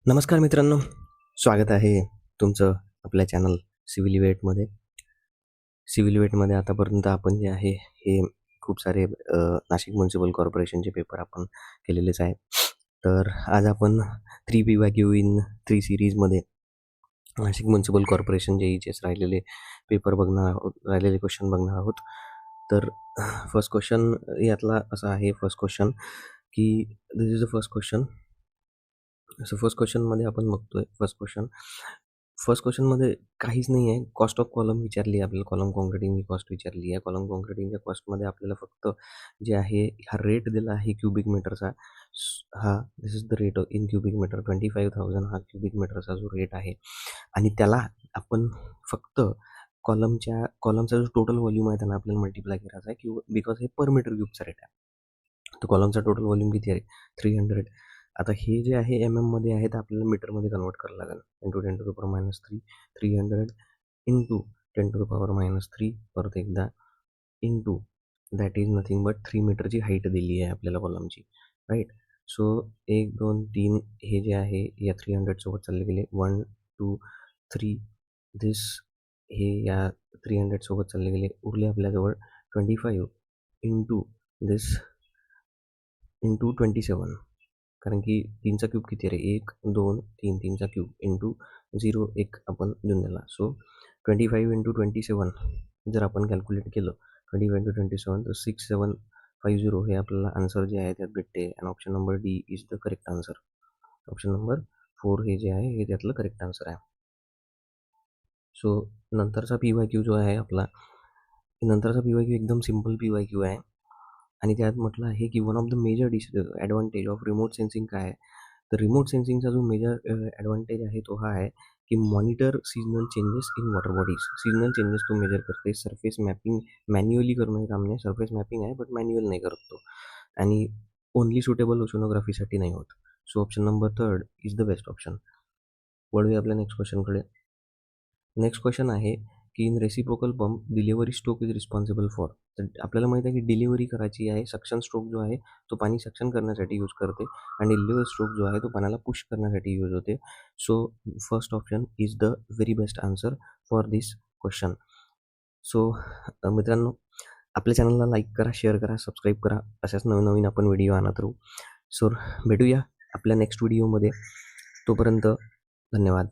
नमस्कार मित्रांनो, स्वागत आहे तुमचं आपल्या चॅनल सिव्हिल वेटमध्ये. सिव्हिल वेटमध्ये आतापर्यंत आपण जे आहे हे खूप सारे नाशिक म्युनिसिपल कॉर्पोरेशनचे पेपर आपण केलेलेच आहे. तर आज आपण 3 PYQ इन 3 सीरीजमध्ये नाशिक म्युनिसिपल कॉर्पोरेशन JEEचेच राहिलेले पेपर बघणार आहोत, राहिलेले क्वेश्चन बघणार आहोत. तर फर्स्ट क्वेश्चन यातला असा आहे, फर्स्ट क्वेश्चन की this is the first question. So first क्वेश्चनमध्ये आपण बघतोय, फर्स्ट क्वेश्चनमध्ये काहीच नाही आहे. कॉस्ट ऑफ कॉलम विचारली आहे आपल्याला, कॉलम कॉन्क्रिटिंगची कॉस्ट विचारली आहे. कॉलम कॉन्क्रिटिंगच्या कॉस्टमध्ये आपल्याला फक्त जे आहे हा रेट दिला आहे क्युबिक मीटरचा. हा this is the rate in cubic metre. 25,000 हा क्युबिक मीटरचा जो रेट आहे आणि त्याला आपण फक्त कॉलमचा जो टोटल व्हॉल्यूम आहे त्यांना आपल्याला मल्टिप्लाय करायचा आहे किंवा बिकॉज हे पर मीटर क्यूबचा रेट आहे. तर कॉलमचा टोटल व्हॉल्यूम किती आहे? 300. आता हे जे आहे मध्ये आहे तर आपल्याला मीटरमध्ये कन्वर्ट करावं लागेल. इंटू 10⁻³ 300 इंटू 10⁻³ परत एकदा into that is nothing but 3 मीटरची हाईट दिली आहे आपल्याला कॉलमची, राईट. सो 1 2 3 हे जे आहे या 300 सोबत चालले गेले. 1 2 3 दिस हे या 300 सोबत चालले गेले. उरले आपल्याजवळ 25 इंटू दिस इंटू 27, कारण की 3चा क्यूब किती आहे? 1 2 3 3चा क्यूब इंटू 0 1 आपण देऊन दिला. सो 25 इंटू 27 जर आपण कॅल्क्युलेट केलं 25 इंटू 27 तर 6750 हे आपल्याला आन्सर जे आहे त्यात भेटते. आणि option number D is the correct answer. Option number 4 हे जे आहे हे त्यातलं करेक्ट आन्सर आहे. सो नंतरचा PYQ जो आहे आपला, नंतरचा PYQ एकदम सिम्पल PYQ आहे आणि त्यात म्हटलं आहे की one of the major advantage of remote sensing काय आहे? तर रिमोट सेन्सिंगचा जो मेजर ॲडव्हान्टेज आहे तो हा आहे की monitor seasonal changes in water bodies. Seasonal changes तो मेजर करते. सरफेस मॅपिंग मॅन्युअली करणं काम नाही. सरफेस मॅपिंग आहे बट मॅन्युअल नाही करत तो. आणि ओनली सुटेबल ओशोनोग्राफीसाठी नाही होत. So option number 3 is the best option. वळूया आपल्या नेक्स्ट क्वेश्चनकडे. नेक्स्ट क्वेश्चन आहे की in reciprocal pump delivery stroke is responsible for. तर आपल्याला माहिती आहे की डिलिव्हरी करायची आहे. सक्शन स्ट्रोक जो आहे तो पाणी सक्शन करण्यासाठी यूज करते आणि डिलिव्हर स्ट्रोक जो आहे तो पाण्याला पुश करण्यासाठी यूज होते. So first option is the very best answer for this question. So मित्रांनो, आपल्या चॅनलला लाईक करा, शेअर करा, सबस्क्राईब करा. अशाच नवीन नवीन आपण व्हिडिओ आणत राहू. सो भेटूया आपल्या नेक्स्ट व्हिडिओमध्ये. तोपर्यंत धन्यवाद.